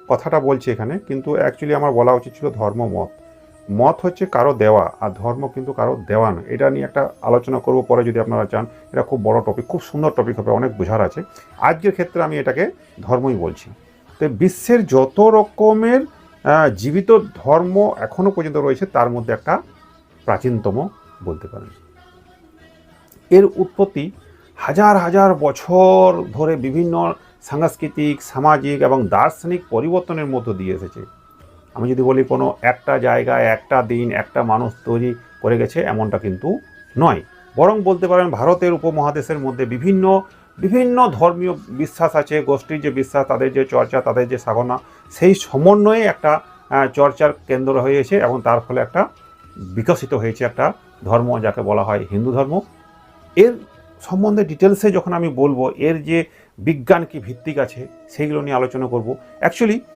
কথাটা বলছি এখানে, কিন্তু অ্যাকচুয়ালি আমার বলা উচিত ছিল ধর্ম মত। মত হচ্ছে কারো দেওয়া, আর ধর্ম কিন্তু কারো দেওয়া না। এটা নিয়ে একটা আলোচনা করব পরে যদি আপনারা চান। এটা খুব বড় টপিক, খুব সুন্দর টপিক হবে, অনেক বোঝার আছে। আজকের ক্ষেত্রে আমি এটাকে ধর্মই বলছি। তো বিশ্বের যত রকমের জীবিত ধর্ম এখনও পর্যন্ত রয়েছে, তার মধ্যে একটা প্রাচীনতম বলতে পারেন। এর উৎপত্তি হাজার হাজার বছর ধরে বিভিন্ন সাংস্কৃতিক, সামাজিক এবং দার্শনিক পরিবর্তনের মধ্য দিয়ে এসেছে। আমি যদি বলি কোনো একটা জায়গায়, একটা দিন, একটা মানুষ তৈরি করে গেছে, এমনটা কিন্তু নয়। বরং বলতে পারেন ভারতের উপমহাদেশের মধ্যে বিভিন্ন বিভিন্ন ধর্মীয় বিশ্বাস আছে, গোষ্ঠীর যে বিশ্বাস, তাদের যে চর্চা, তাদের যে সাধনা, সেই সমন্বয়ে একটা চর্চার কেন্দ্র হয়েছে, এবং তার ফলে একটা বিকশিত হয়েছে একটা ধর্ম, যাকে বলা হয় হিন্দু ধর্ম। এর সম্বন্ধে ডিটেলসে যখন আমি বলবো, এর যে বিজ্ঞান কি ভিত্তিক আছে, সেইগুলো নিয়ে আলোচনা করব। অ্যাকচুয়ালি